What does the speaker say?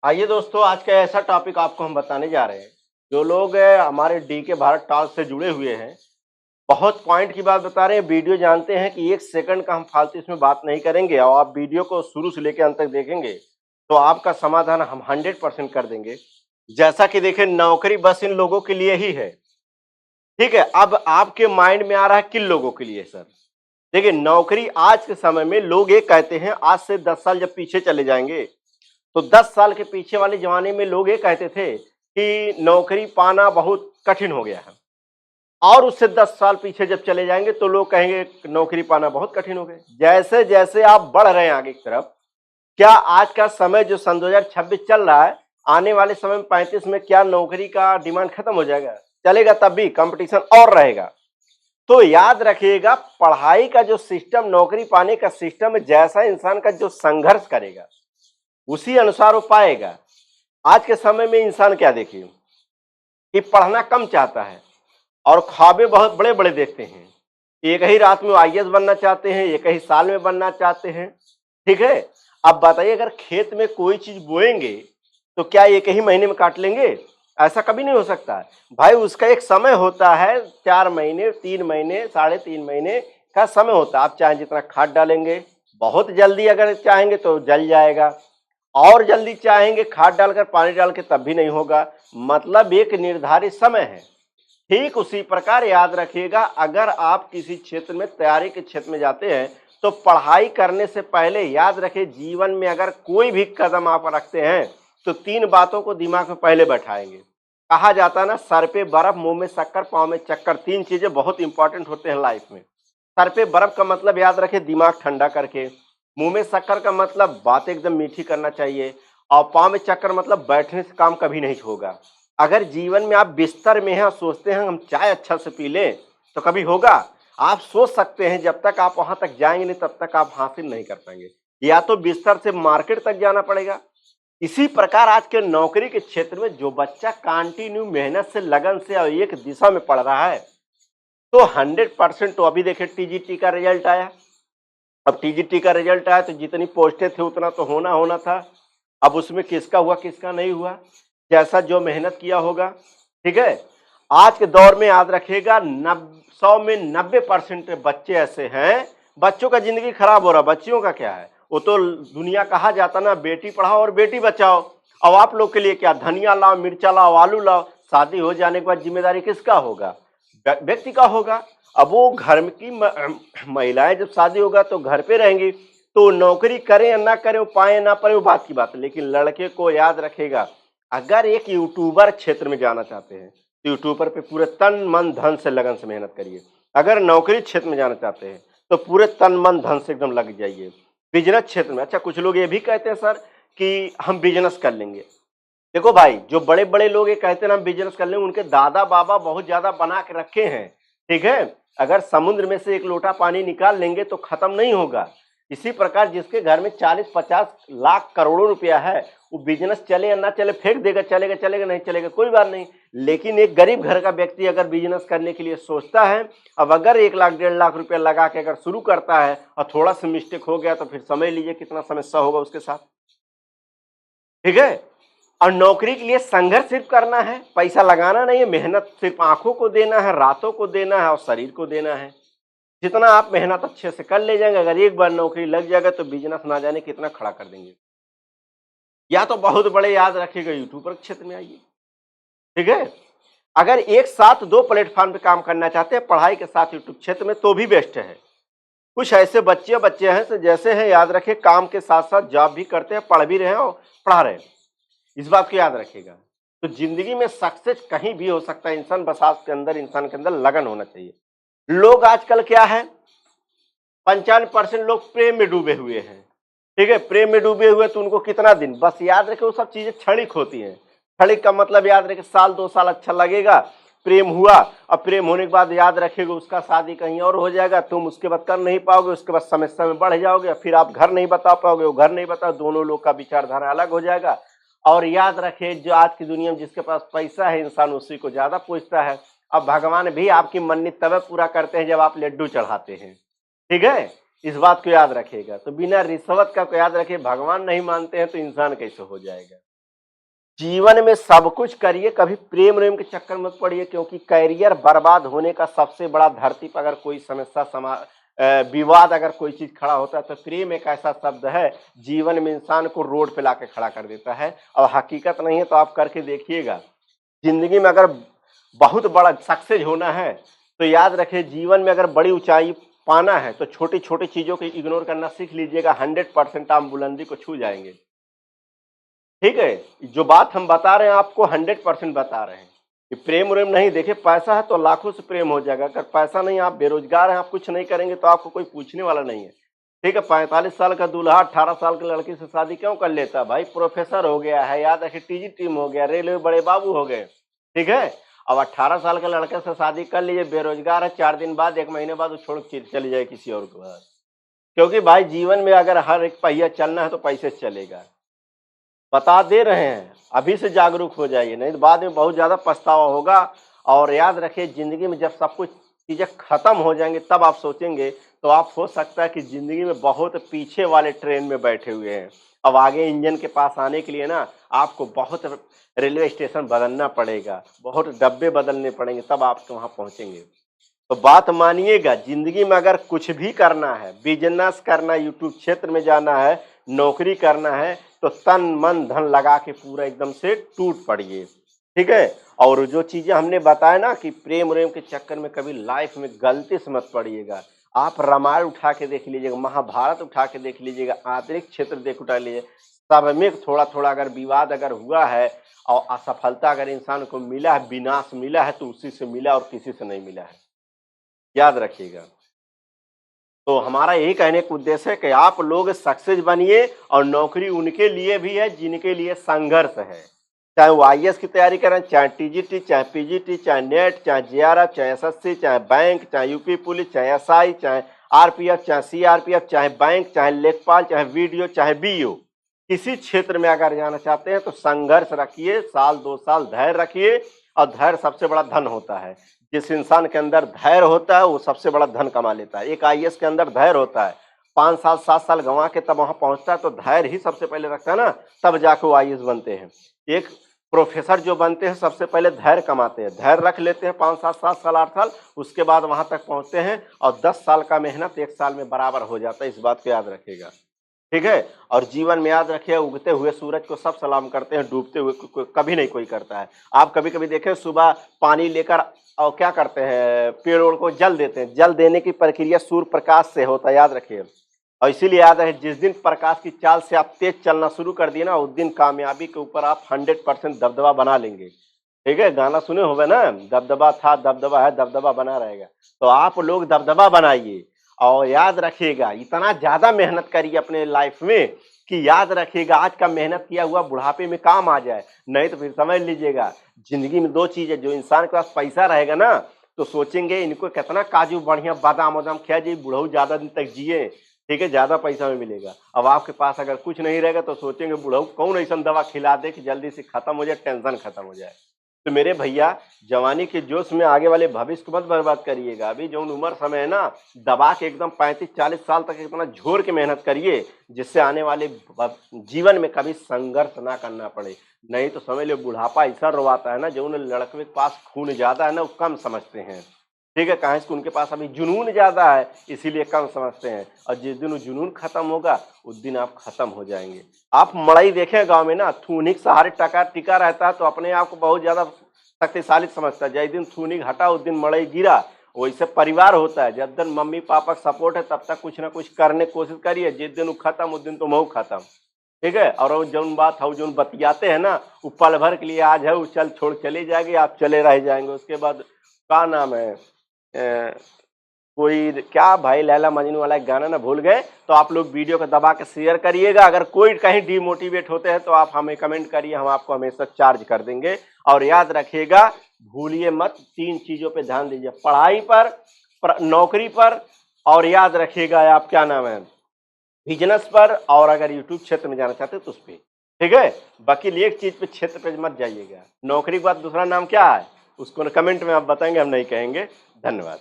आइए दोस्तों, आज का ऐसा टॉपिक आपको हम बताने जा रहे हैं। जो लोग हमारे डी के भारत टॉक से जुड़े हुए हैं, बहुत पॉइंट की बात बता रहे हैं। वीडियो जानते हैं कि 1 सेकंड का हम फालतू इसमें बात नहीं करेंगे और आप वीडियो को शुरू से लेकर अंत तक देखेंगे, तो आपका समाधान हम 100% कर देंगे। जैसा कि देखिए, नौकरी बस इन लोगों के लिए ही है, ठीक है? अब आपके माइंड में आ रहा है किन लोगों के लिए सर? देखिए, नौकरी आज के समय में लोग ये कहते हैं, आज से 10 साल जब पीछे चले जाएँगे, तो 10 साल के पीछे वाले ज़माने में लोग ये कहते थे कि नौकरी पाना बहुत कठिन हो गया है और उससे 10 साल पीछे जब चले जाएँगे तो लोग कहेंगे नौकरी पाना बहुत कठिन हो गया। जैसे-जैसे आप बढ़ रहे हैं आगे की तरफ, क्या आज का समय जो सन 2026 चल रहा है, आने वाले समय में 35 में क्या नौकरी का डिमांड खत्म हो जाएगा? चलेगा तब भी कंपटीशन और रहेगा। तो याद रखिएगा, पढ़ाई का जो सिस्टम, नौकरी पाने का सिस्टम है, जैसा इंसान का जो संघर्ष करेगा, उसी अनुसार वो पाएगा। आज के समय में इंसान क्या देखिए कि पढ़ना कम चाहता है और ख्वाबें बहुत बड़े-बड़े देखते हैं। एक ही रात में वो आईएएस बनना चाहते हैं, एक ही साल में बनना चाहते हैं, ठीक है? अब बताइए, अगर खेत में कोई चीज़ बोएँगे, तो क्या एक ही महीने में काट लेंगे? ऐसा कभी नहीं हो सकता। भाई उसका एक समय होता है, 4 महीने, 3 महीने, साढ़े 3 महीने का समय होता है। आप चाहे जितना खाद डालेंगे, बहुत जल्दी अगर चाहेंगे तो जल जाएगा। और जल्दी चाहेंगे खाद डालकर, पानी डाल के, तब भी नहीं होगा। मतलब एक निर्धारित समय है। ठीक उसी प्रकार याद रखिएगा, अगर आप किसी क्षेत्र में, तैयारी के क्षेत्र में जाते हैं, तो पढ़ाई करने से पहले याद रखिए, जीवन में अगर कोई भी कदम आप रखते हैं, तो 3 बातों को दिमाग में पहले बैठाएंगे। कहा जाता है ना, सर पे बर्फ, मुंह में शक्कर, पाँव में चक्कर। 3 चीजें बहुत इंपॉर्टेंट होते हैं लाइफ में। सर पे बर्फ का मतलब याद रखें, दिमाग ठंडा करके। मुंह में शक्कर का मतलब बात एकदम मीठी करना चाहिए। और पाँव में चक्कर मतलब बैठने से काम कभी नहीं होगा। अगर जीवन में आप बिस्तर में हैं और सोचते हैं हम चाय अच्छा से पी लें, तो कभी होगा? आप सोच सकते हैं, जब तक आप वहां तक जाएंगे नहीं, तब तक आप हासिल नहीं कर पाएंगे। या तो बिस्तर से मार्केट तक जाना पड़ेगा। इसी प्रकार आज के नौकरी के क्षेत्र में जो बच्चा कंटिन्यू मेहनत से, लगन से और एक दिशा में पढ़ रहा है, तो 100%। तो अभी देखिए, टीजीटी का रिजल्ट आया। अब टीजीटी का रिजल्ट आया तो जितनी पोस्टें थी उतना तो होना था। अब उसमें किसका हुआ, किसका नहीं हुआ, जैसा जो मेहनत किया होगा, ठीक है? आज के दौर में याद रखिएगा, 100 में 90% बच्चे ऐसे हैं, बच्चों का जिंदगी खराब हो रहा। बच्चियों का क्या है, वो तो दुनिया, कहा जाता ना, बेटी पढ़ाओ और बेटी बचाओ। अब आप लोग के लिए क्या, धनिया लाओ, मिर्चा लाओ, आलू लाओ। शादी हो जाने के बाद जिम्मेदारी किसका होगा? व्यक्ति का होगा। अब वो घर की महिलाएं, जब शादी होगा तो घर पे रहेंगी, तो नौकरी करें या ना करें, वो पाए ना पाए, वो बात की बात है। लेकिन लड़के को याद रखेगा, अगर एक यूट्यूबर क्षेत्र में जाना चाहते हैं, तो यूट्यूबर पे पूरे तन मन धन से, लगन से मेहनत करिए। अगर नौकरी क्षेत्र में जाना चाहते हैं, तो पूरे तन मन धन से एकदम लग जाइए। बिजनेस क्षेत्र में, अच्छा, कुछ लोग ये भी कहते हैं सर कि हम बिजनेस कर लेंगे। देखो भाई, जो बड़े-बड़े लोग ये कहते हैं ना हम बिज़नेस कर लेंगे, उनके दादा-बाबा बहुत ज़्यादा बना के रखे हैं, ठीक है? अगर समुद्र में से एक लोटा पानी निकाल लेंगे तो खत्म नहीं होगा। इसी प्रकार जिसके घर में 40-50 लाख करोड़ों रुपया है, वो बिज़नेस चले या ना चले फेंक देगा, चलेगा चलेगा, नहीं चलेगा कोई बात नहीं। लेकिन एक गरीब घर का व्यक्ति अगर बिज़नेस करने के लिए सोचता है, अब अगर 1 लाख, 1.5 लाख रुपया लगा के अगर शुरू करता है और थोड़ा-सा मिस्टेक हो गया, तो फिर समझ लीजिए कितना समस्या होगा उसके साथ, ठीक है? और नौकरी के लिए संघर्ष सिर्फ करना है, पैसा लगाना नहीं है। मेहनत सिर्फ आंखों को देना है, रातों को देना है और शरीर को देना है। जितना आप मेहनत अच्छे से कर ले जाएंगे, अगर एक बार नौकरी लग जाएगा तो बिजनेस ना जाने कितना खड़ा कर देंगे। या तो बहुत बड़े, याद रखिएगा, यूट्यूबर क्षेत्र में आइए, ठीक है? अगर एक साथ 2 प्लेटफॉर्म पे काम करना चाहते हैं, पढ़ाई के साथ यूट्यूब क्षेत्र में, तो भी बेस्ट है। कुछ ऐसे बच्चे हैं, तो जैसे हैं, याद रखें, काम के साथ साथ जॉब भी करते हैं, पढ़ भी रहे हैं और पढ़ा रहे हैं। इस बात को याद रखिएगा। तो जिंदगी में सक्सेस कहीं भी हो सकता है, इंसान बस आपके अंदर, इंसान के अंदर लगन होना चाहिए। लोग आजकल क्या है, 95% लोग प्रेम में डूबे हुए हैं, ठीक है? प्रेम में डूबे हुए तो उनको कितना दिन, बस याद रखे, वो सब चीजें क्षणिक होती हैं। क्षणिक का मतलब याद रखे, साल 2 साल अच्छा लगेगा, प्रेम हुआ, और प्रेम होने के बाद याद रखेगा उसका शादी कहीं और हो जाएगा, तुम उसके बाद कर नहीं पाओगे, उसके बाद समस्या में बढ़ जाओगे, फिर आप घर नहीं बता पाओगे, वो घर नहीं बता, दोनों लोग का विचारधारा अलग हो जाएगा। और याद रखे, जो आज की दुनिया में जिसके पास पैसा है, इंसान उसी को ज्यादा पूछता है। अब भगवान भी आपकी मन्नत तब पूरा करते हैं जब आप लड्डू चढ़ाते हैं, ठीक है? इस बात को याद रखिएगा। तो बिना रिश्वत का को याद रखिए, भगवान नहीं मानते हैं तो इंसान कैसे हो जाएगा। जीवन में सब कुछ करिए, कभी प्रेम प्रेम के चक्कर मत पड़िए, क्योंकि करियर बर्बाद होने का सबसे बड़ा धरती पर अगर कोई समस्या विवाद अगर कोई चीज खड़ा होता है तो प्रेम एक ऐसा शब्द है जीवन में इंसान को रोड पे लाके खड़ा कर देता है। और हकीकत नहीं है तो आप करके देखिएगा। जिंदगी में अगर बहुत बड़ा सक्सेस होना है तो याद रखिए, जीवन में अगर बड़ी ऊंचाई पाना है तो छोटी छोटी चीजों को इग्नोर करना सीख लीजिएगा। 100% आप बुलंदी को छू जाएंगे। ठीक है, जो बात हम बता रहे हैं आपको 100% बता रहे हैं कि प्रेम व्रेम नहीं। देखिए, पैसा है तो लाखों से प्रेम हो जाएगा। अगर पैसा नहीं, आप बेरोजगार हैं, आप कुछ नहीं करेंगे तो आपको कोई पूछने वाला नहीं है। ठीक है, 45 साल का दूल्हा 18 साल की लड़की से शादी क्यों कर लेता भाई? प्रोफेसर हो गया है, याद रखिए टीजी टीम हो गया, रेलवे बड़े बाबू हो गए। ठीक है, अब 18 साल के लड़के से शादी कर लीजिए, बेरोजगार है, 4 दिन बाद 1 महीने बाद वो छोड़ चली जाए किसी और के पास। क्योंकि भाई जीवन में अगर हर एक पहिया चलना है तो पैसे से चलेगा। बता दे रहे हैं, अभी से जागरूक हो जाइए, नहीं तो बाद में बहुत ज्यादा पछतावा होगा। और याद रखिए, जिंदगी में जब सब कुछ चीजें खत्म हो जाएंगे तब आप सोचेंगे तो आप हो सकता है कि जिंदगी में बहुत पीछे वाले ट्रेन में बैठे हुए हैं। अब आगे इंजन के पास आने के लिए ना आपको बहुत रेलवे स्टेशन बदलना पड़ेगा, बहुत डब्बे बदलने पड़ेंगे, तब आप वहां पहुंचेंगे। तो बात मानिएगा, जिंदगी में अगर कुछ भी करना है, बिजनेस करना है, यूट्यूब क्षेत्र में जाना है, नौकरी करना है, तो तन मन धन लगा के पूरा एकदम से टूट पड़िए। ठीक है, और जो चीजें हमने बताया ना कि प्रेम व्रेम के चक्कर में कभी लाइफ में गलती से मत पड़िएगा। आप रामायण उठा के देख लीजिएगा, महाभारत उठा के देख लीजिएगा, आंतरिक क्षेत्र देख उठा लीजिए, सब में थोड़ा थोड़ा अगर विवाद अगर हुआ है और असफलता अगर इंसान को मिला है, विनाश मिला है, तो उसी से मिला और किसी से नहीं मिला है। याद रखिएगा। तो हमारा यही कहने का उद्देश्य है कि आप लोग सक्सेस बनिए, और नौकरी उनके लिए भी है जिनके लिए संघर्ष है। चाहे वो आईएएस की तैयारी करें, चाहे टीजीटी, चाहे पीजीटी, चाहे नेट, चाहे जेआरएफ, चाहे एसएससी, चाहे बैंक, चाहे यूपी पुलिस, चाहे एसआई, चाहे आरपीएफ, चाहे सीआरपीएफ, चाहे बैंक, चाहे लेखपाल, चाहे वीडियो, चाहे बीओ। किसी क्षेत्र में अगर जाना चाहते हैं तो संघर्ष रखिए, साल 2 साल धैर्य रखिए, और धैर्य सबसे बड़ा धन होता है। जिस इंसान के अंदर धैर्य होता है वो सबसे बड़ा धन कमा लेता है। एक आईएएस के अंदर धैर्य होता है, 5 साल 7 साल गंवा के तब वहां पहुंचता है, तो धैर्य ही सबसे पहले रखता है ना, तब जाके वो आईएएस बनते हैं। एक प्रोफेसर जो बनते हैं सबसे पहले धैर्य कमाते हैं, धैर्य रख लेते हैं 5 साल 7 साल 8 साल, उसके बाद वहां तक पहुंचते हैं, और 10 साल का मेहनत 1 साल में बराबर हो जाता है। इस बात को याद रखिएगा। ठीक है, और जीवन में याद रखिए, उगते हुए सूरज को सब सलाम करते हैं, डूबते हुए कभी नहीं कोई करता है। आप कभी कभी देखें, सुबह पानी लेकर और क्या करते हैं, पेड़ ओड़ को जल देते हैं। जल देने की प्रक्रिया सूर्य प्रकाश से होता है, याद रखिए। और इसीलिए याद रहे, जिस दिन प्रकाश की चाल से आप तेज चलना शुरू कर दिए ना, उस दिन कामयाबी के ऊपर आप 100% दबदबा बना लेंगे। ठीक है, गाना सुने होगा ना, दबदबा था दबदबा है, दबदबा बना रहेगा। तो आप लोग दबदबा बनाइए, और याद रखिएगा, इतना ज्यादा मेहनत करिए अपने लाइफ में कि याद रखिएगा आज का मेहनत किया हुआ बुढ़ापे में काम आ जाए। नहीं तो फिर समझ लीजिएगा, जिंदगी में 2 चीज है, जो इंसान के पास पैसा रहेगा ना तो सोचेंगे इनको कितना काजू बढ़िया बादाम वादाम खिया जी, बुढ़ऊ ज्यादा दिन तक जिए। ठीक है, ज्यादा पैसा में मिलेगा। अब आपके पास अगर कुछ नहीं रहेगा तो सोचेंगे बुढ़ऊ कौन ऐसा दवा खिला दे कि जल्दी से खत्म हो जाए, टेंशन खत्म हो जाए। तो मेरे भैया, जवानी के जोश में आगे वाले भविष्य को मत बर्बाद करिएगा। अभी जो उम्र समय है ना, दबा के एकदम 35-40 साल तक इतना झोर के मेहनत करिए, जिससे आने वाले जीवन में कभी संघर्ष ना करना पड़े। नहीं तो समझ लो, बुढ़ापा ऐसा रोवाता है ना, जो उन लड़के के पास खून ज्यादा है ना वो कम समझते हैं। ठीक है, कहाँ से उनके पास अभी जुनून ज्यादा है, इसीलिए कम समझते हैं। और जिस दिन वो जुनून खत्म होगा उस दिन आप खत्म हो जाएंगे। आप मड़ई देखें गांव में ना, थूनिक सहारे टका टिका रहता है तो अपने आप को बहुत ज्यादा शक्तिशाली समझता है। जिस दिन थूनिक हटा उस दिन मड़ई गिरा। वैसे परिवार होता है, जब दिन मम्मी पापा का सपोर्ट है तब तक कुछ ना कुछ करने की कोशिश करिए, जिस दिन वो खत्म उस दिन तो मऊ खत्म। ठीक है, और जौन बात है जो बतियाते हैं ना, वो पल भर के लिए आज है, वो चल छोड़ चली जाएगी, आप चले रह जाएंगे। उसके बाद क्या नाम है, कोई क्या भाई, लैला मजनू वाला एक गाना ना भूल गए। तो आप लोग वीडियो को दबा के शेयर करिएगा। अगर कोई कहीं डिमोटिवेट होते हैं तो आप हमें कमेंट करिए, हम आपको हमेशा चार्ज कर देंगे। और याद रखिएगा, भूलिए मत, 3 चीजों पे ध्यान दीजिए, पढ़ाई पर, नौकरी पर, और याद रखिएगा आप क्या नाम है, बिजनेस पर, और अगर यूट्यूब क्षेत्र में जाना चाहते हैं तो उस पर। ठीक है, बाकी एक चीज पे क्षेत्र पे मत जाइएगा। नौकरी के बाद दूसरा नाम क्या है उसको कमेंट में आप बताएंगे, हम नहीं कहेंगे। धन्यवाद।